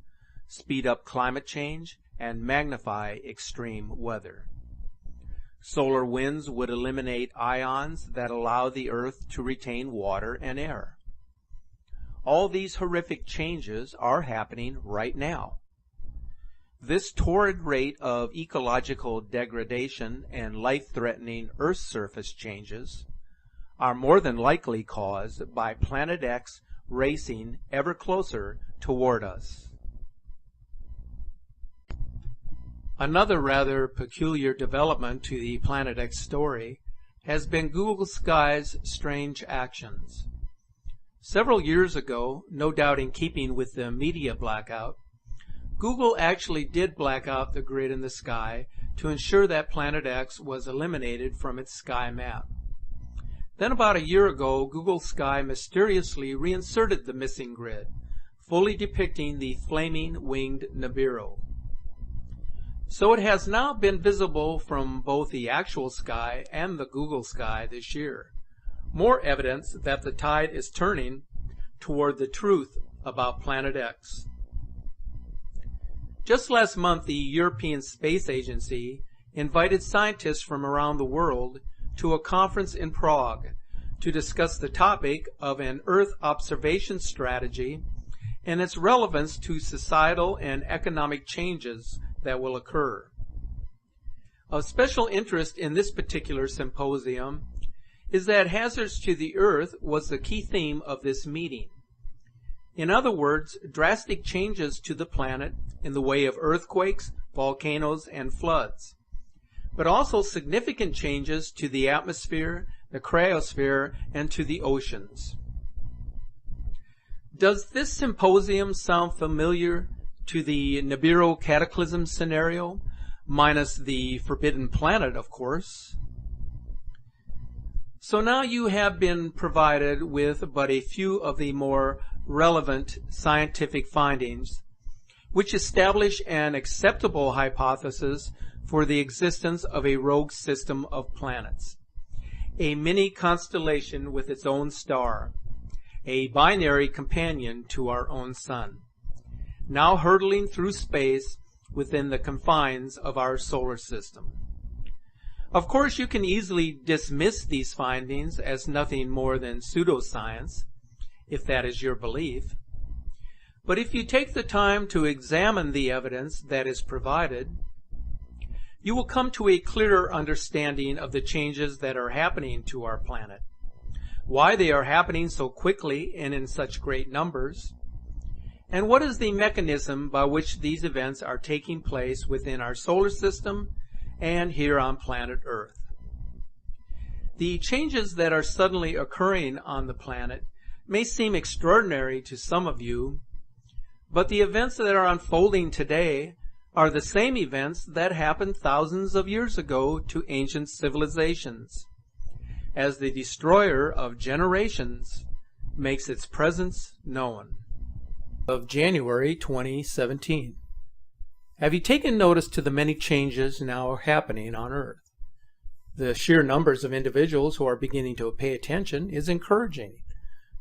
speed up climate change, and magnify extreme weather. Solar winds would eliminate ions that allow the Earth to retain water and air. All these horrific changes are happening right now. This torrid rate of ecological degradation and life-threatening Earth surface changes are more than likely caused by Planet X racing ever closer toward us. Another rather peculiar development to the Planet X story has been Google Sky's strange actions. Several years ago, no doubt in keeping with the media blackout, Google actually did black out the grid in the sky to ensure that Planet X was eliminated from its sky map. Then about a year ago, Google Sky mysteriously reinserted the missing grid, fully depicting the flaming winged Nibiru. So it has now been visible from both the actual sky and the Google Sky this year. More evidence that the tide is turning toward the truth about Planet X. Just last month, the European Space Agency invited scientists from around the world to a conference in Prague to discuss the topic of an Earth observation strategy and its relevance to societal and economic changes that will occur. Of special interest in this particular symposium is that hazards to the Earth was the key theme of this meeting. In other words, drastic changes to the planet in the way of earthquakes, volcanoes, and floods, but also significant changes to the atmosphere, the cryosphere, and to the oceans. Does this symposium sound familiar to the Nibiru cataclysm scenario, minus the forbidden planet, of course? So now you have been provided with but a few of the more relevant scientific findings which establish an acceptable hypothesis for the existence of a rogue system of planets, a mini constellation with its own star, a binary companion to our own sun, now hurtling through space within the confines of our solar system. Of course, you can easily dismiss these findings as nothing more than pseudoscience, if that is your belief. But if you take the time to examine the evidence that is provided, you will come to a clearer understanding of the changes that are happening to our planet, why they are happening so quickly and in such great numbers, and what is the mechanism by which these events are taking place within our solar system and here on planet Earth. The changes that are suddenly occurring on the planet may seem extraordinary to some of you, but the events that are unfolding today are the same events that happened thousands of years ago to ancient civilizations, as the destroyer of generations makes its presence known. Of January 2017. Have you taken notice to the many changes now happening on Earth? The sheer numbers of individuals who are beginning to pay attention is encouraging,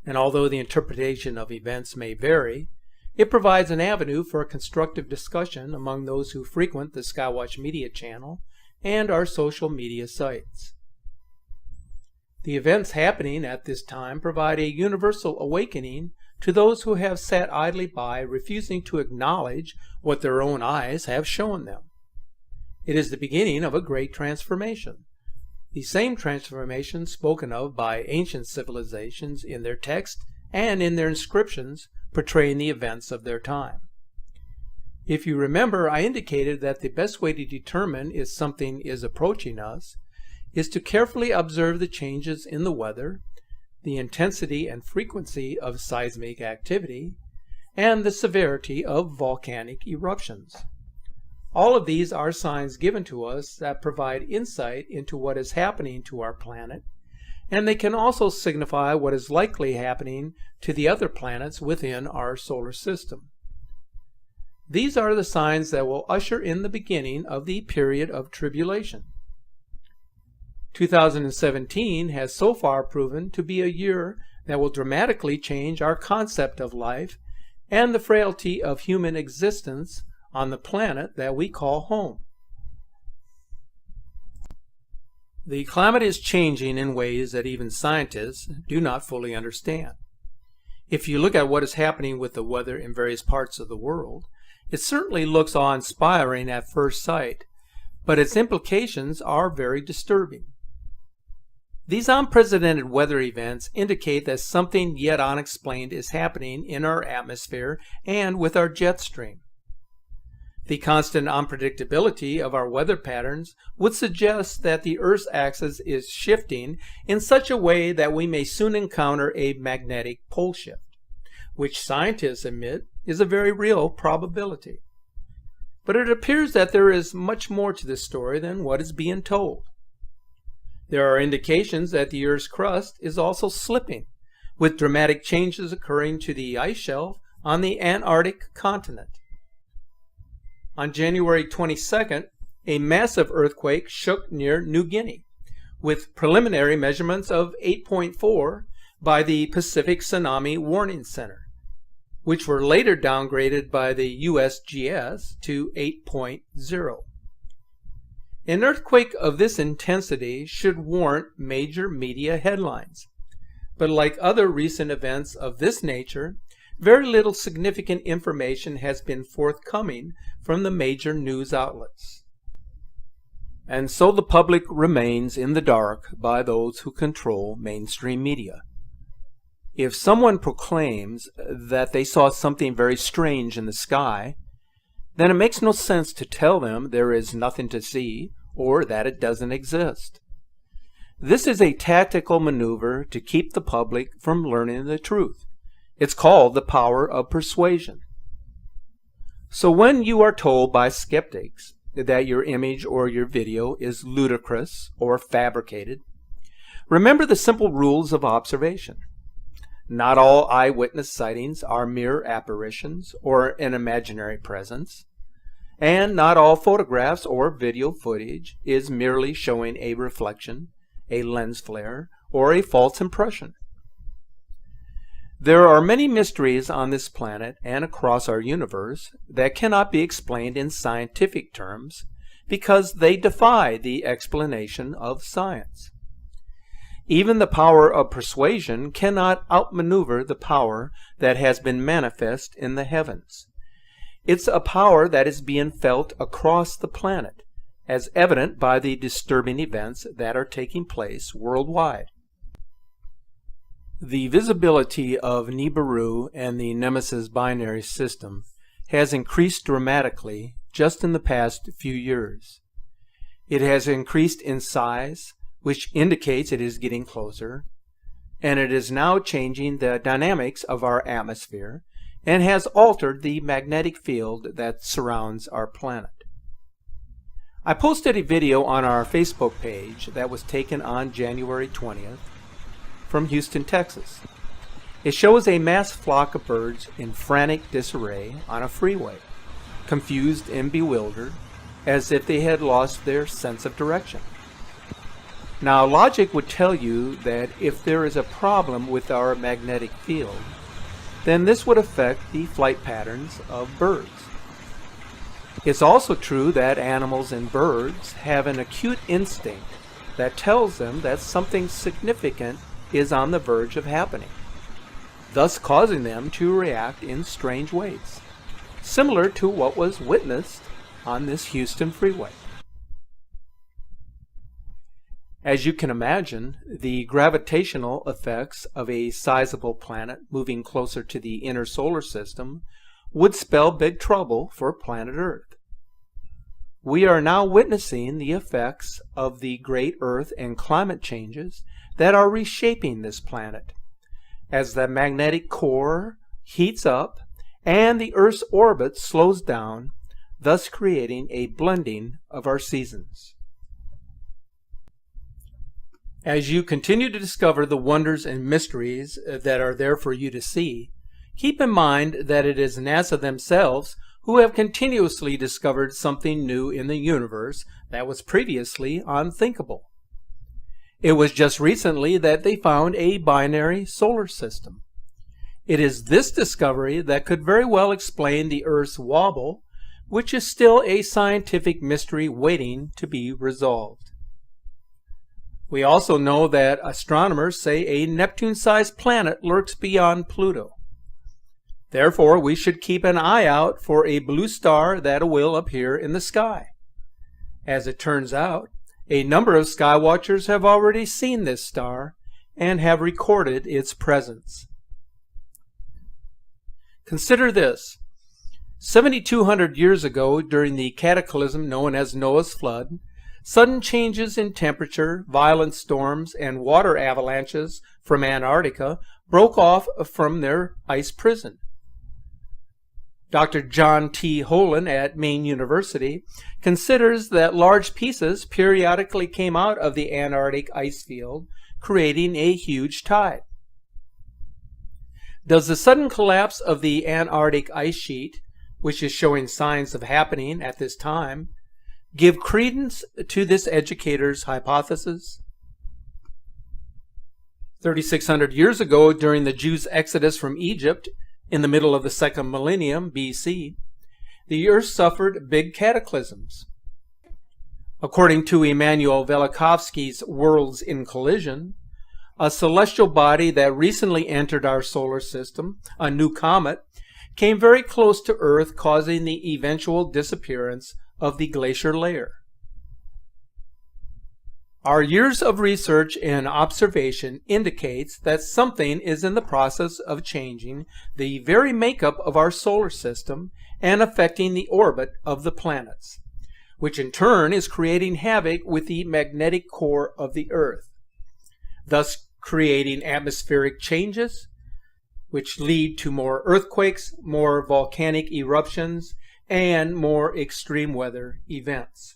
and although the interpretation of events may vary, it provides an avenue for a constructive discussion among those who frequent the Skywatch Media channel and our social media sites. The events happening at this time provide a universal awakening to those who have sat idly by, refusing to acknowledge what their own eyes have shown them. It is the beginning of a great transformation, the same transformation spoken of by ancient civilizations in their text and in their inscriptions portraying the events of their time. If you remember, I indicated that the best way to determine if something is approaching us is to carefully observe the changes in the weather, the intensity and frequency of seismic activity, and the severity of volcanic eruptions. All of these are signs given to us that provide insight into what is happening to our planet, and they can also signify what is likely happening to the other planets within our solar system. These are the signs that will usher in the beginning of the period of tribulation. 2017 has so far proven to be a year that will dramatically change our concept of life and the frailty of human existence on the planet that we call home. The climate is changing in ways that even scientists do not fully understand. If you look at what is happening with the weather in various parts of the world, it certainly looks awe-inspiring at first sight, but its implications are very disturbing. These unprecedented weather events indicate that something yet unexplained is happening in our atmosphere and with our jet stream. The constant unpredictability of our weather patterns would suggest that the Earth's axis is shifting in such a way that we may soon encounter a magnetic pole shift, which scientists admit is a very real probability. But it appears that there is much more to this story than what is being told. There are indications that the Earth's crust is also slipping, with dramatic changes occurring to the ice shelf on the Antarctic continent. On January 22nd, a massive earthquake shook near New Guinea, with preliminary measurements of 8.4 by the Pacific Tsunami Warning Center, which were later downgraded by the USGS to 8.0. An earthquake of this intensity should warrant major media headlines, but like other recent events of this nature, very little significant information has been forthcoming from the major news outlets. and so the public remains in the dark by those who control mainstream media. If someone proclaims that they saw something very strange in the sky, then it makes no sense to tell them there is nothing to see or that it doesn't exist. This is a tactical maneuver to keep the public from learning the truth. It's called the power of persuasion. So when you are told by skeptics that your image or your video is ludicrous or fabricated, remember the simple rules of observation. Not all eyewitness sightings are mere apparitions or an imaginary presence, and not all photographs or video footage is merely showing a reflection, a lens flare, or a false impression. There are many mysteries on this planet and across our universe that cannot be explained in scientific terms because they defy the explanation of science. Even the power of persuasion cannot outmaneuver the power that has been manifest in the heavens. It's a power that is being felt across the planet, as evident by the disturbing events that are taking place worldwide. The visibility of Nibiru and the Nemesis binary system has increased dramatically just in the past few years. It has increased in size, which indicates it is getting closer, and it is now changing the dynamics of our atmosphere and has altered the magnetic field that surrounds our planet. I posted a video on our Facebook page that was taken on January 20th from Houston, Texas. It shows a mass flock of birds in frantic disarray on a freeway, confused and bewildered, as if they had lost their sense of direction. Now, logic would tell you that if there is a problem with our magnetic field, then this would affect the flight patterns of birds. It's also true that animals and birds have an acute instinct that tells them that something significant is on the verge of happening, thus causing them to react in strange ways, similar to what was witnessed on this Houston freeway. As you can imagine, the gravitational effects of a sizable planet moving closer to the inner solar system would spell big trouble for planet Earth. We are now witnessing the effects of the great Earth and climate changes that are reshaping this planet, as the magnetic core heats up and the Earth's orbit slows down, thus creating a blending of our seasons. As you continue to discover the wonders and mysteries that are there for you to see, keep in mind that it is NASA themselves who have continuously discovered something new in the universe that was previously unthinkable. It was just recently that they found a binary solar system. It is this discovery that could very well explain the Earth's wobble, which is still a scientific mystery waiting to be resolved. We also know that astronomers say a Neptune-sized planet lurks beyond Pluto. Therefore, we should keep an eye out for a blue star that will appear in the sky. As it turns out, a number of skywatchers have already seen this star and have recorded its presence. Consider this. 7,200 years ago, during the cataclysm known as Noah's Flood, sudden changes in temperature, violent storms, and water avalanches from Antarctica broke off from their ice prison. Dr. John T. Holen at Maine University considers that large pieces periodically came out of the Antarctic ice field, creating a huge tide. Does the sudden collapse of the Antarctic ice sheet, which is showing signs of happening at this time, give credence to this educator's hypothesis? 3,600 years ago, during the Jews' exodus from Egypt in the middle of the second millennium BC, the earth suffered big cataclysms. According to Immanuel Velikovsky's Worlds in Collision, a celestial body that recently entered our solar system, a new comet, came very close to Earth, causing the eventual disappearance of the glacier layer. Our years of research and observation indicates that something is in the process of changing the very makeup of our solar system and affecting the orbit of the planets, which in turn is creating havoc with the magnetic core of the Earth, thus creating atmospheric changes, which lead to more earthquakes, more volcanic eruptions, and more extreme weather events.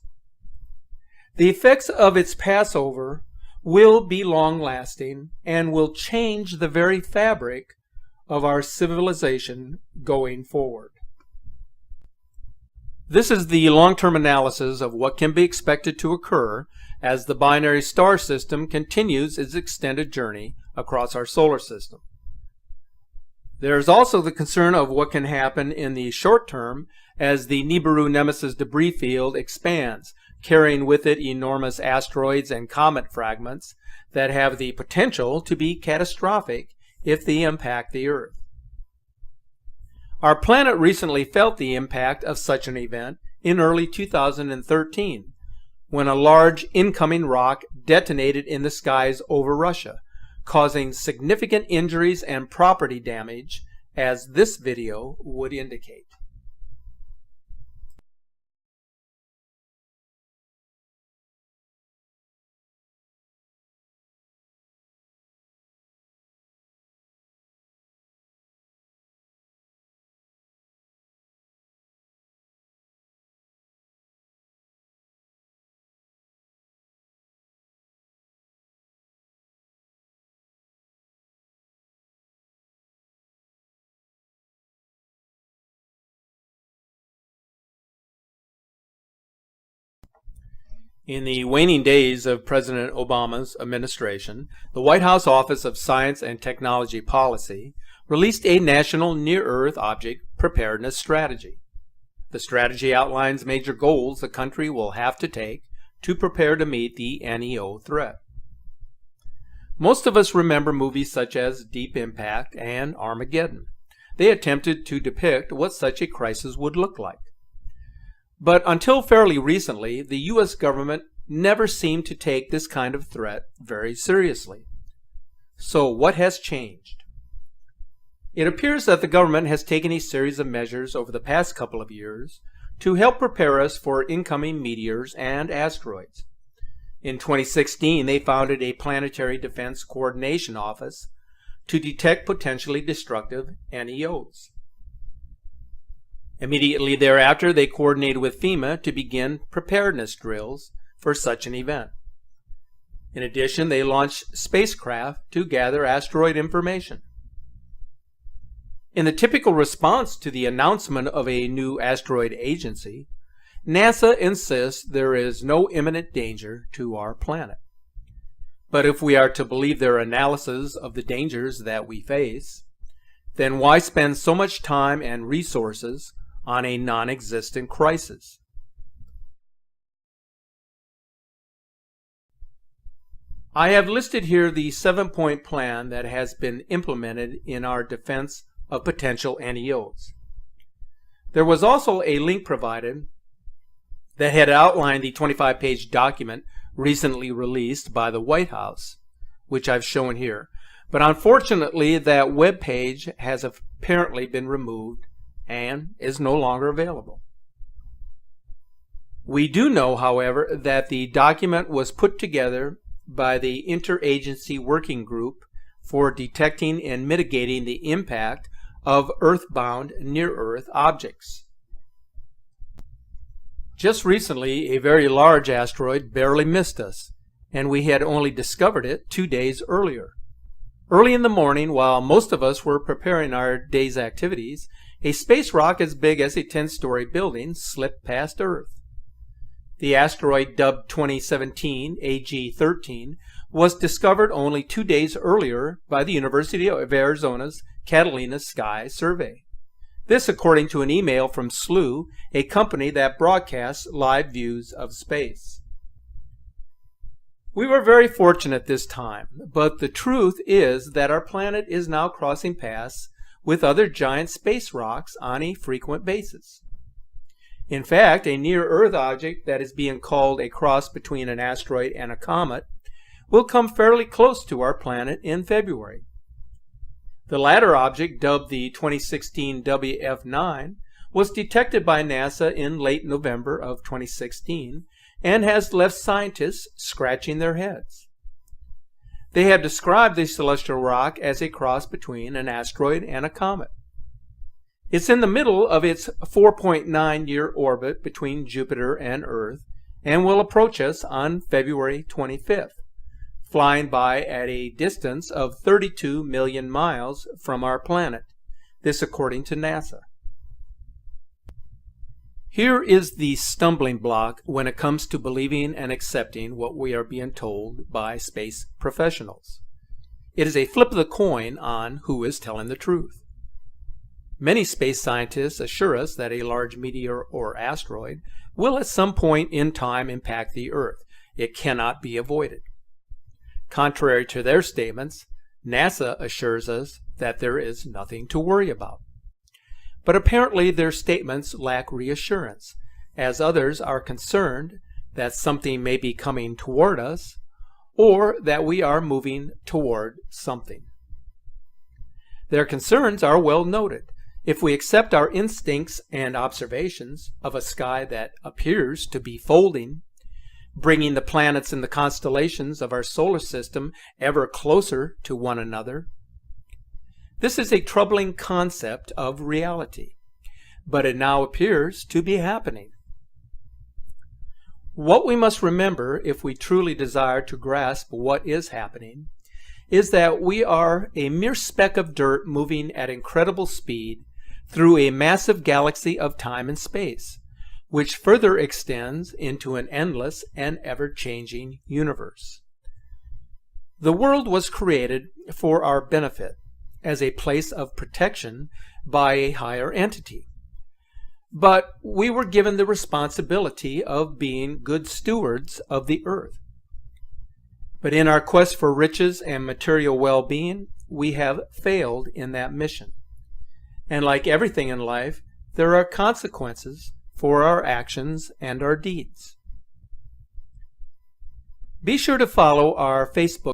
The effects of its passover will be long-lasting and will change the very fabric of our civilization going forward. This is the long-term analysis of what can be expected to occur as the binary star system continues its extended journey across our solar system. There's also the concern of what can happen in the short term as the Nibiru Nemesis debris field expands, carrying with it enormous asteroids and comet fragments that have the potential to be catastrophic if they impact the Earth. Our planet recently felt the impact of such an event in early 2013, when a large incoming rock detonated in the skies over Russia, causing significant injuries and property damage, as this video would indicate. In the waning days of President Obama's administration, the White House Office of Science and Technology Policy released a national near-Earth object preparedness strategy. The strategy outlines major goals the country will have to take to prepare to meet the NEO threat. Most of us remember movies such as Deep Impact and Armageddon. They attempted to depict what such a crisis would look like. But until fairly recently, the U.S. government never seemed to take this kind of threat very seriously. So what has changed? It appears that the government has taken a series of measures over the past couple of years to help prepare us for incoming meteors and asteroids. In 2016, they founded a Planetary Defense Coordination Office to detect potentially destructive NEOs. Immediately thereafter, they coordinated with FEMA to begin preparedness drills for such an event. In addition, they launched spacecraft to gather asteroid information. In the typical response to the announcement of a new asteroid agency, NASA insists there is no imminent danger to our planet. But if we are to believe their analysis of the dangers that we face, then why spend so much time and resources on a non-existent crisis? I have listed here the 7-point plan that has been implemented in our defense of potential NEOs. There was also a link provided that had outlined the 25-page document recently released by the White House, which I've shown here. But unfortunately, that web page has apparently been removed and is no longer available. We do know, however, that the document was put together by the Interagency Working Group for Detecting and Mitigating the Impact of Earthbound Near-Earth Objects. Just recently, a very large asteroid barely missed us, and we had only discovered it 2 days earlier. Early in the morning, while most of us were preparing our day's activities, a space rock as big as a 10-story building slipped past Earth. The asteroid, dubbed 2017 AG-13, was discovered only 2 days earlier by the University of Arizona's Catalina Sky Survey. This according to an email from SLU, a company that broadcasts live views of space. We were very fortunate this time, but the truth is that our planet is now crossing paths with other giant space rocks on a frequent basis. In fact, a near-Earth object that is being called a cross between an asteroid and a comet will come fairly close to our planet in February. The latter object, dubbed the 2016 WF9, was detected by NASA in late November of 2016 and has left scientists scratching their heads. They have described the celestial rock as a cross between an asteroid and a comet. It's in the middle of its 4.9-year orbit between Jupiter and Earth and will approach us on February 25th, flying by at a distance of 32 million miles from our planet, this according to NASA. Here is the stumbling block when it comes to believing and accepting what we are being told by space professionals. It is a flip of the coin on who is telling the truth. Many space scientists assure us that a large meteor or asteroid will at some point in time impact the Earth. It cannot be avoided. Contrary to their statements, NASA assures us that there is nothing to worry about. But apparently their statements lack reassurance, as others are concerned that something may be coming toward us or that we are moving toward something. Their concerns are well noted. If we accept our instincts and observations of a sky that appears to be folding, bringing the planets and the constellations of our solar system ever closer to one another, this is a troubling concept of reality, but it now appears to be happening. What we must remember if we truly desire to grasp what is happening is that we are a mere speck of dirt moving at incredible speed through a massive galaxy of time and space, which further extends into an endless and ever-changing universe. The world was created for our benefit, as a place of protection by a higher entity. But we were given the responsibility of being good stewards of the earth. But in our quest for riches and material well-being, we have failed in that mission. And like everything in life, there are consequences for our actions and our deeds. Be sure to follow our Facebook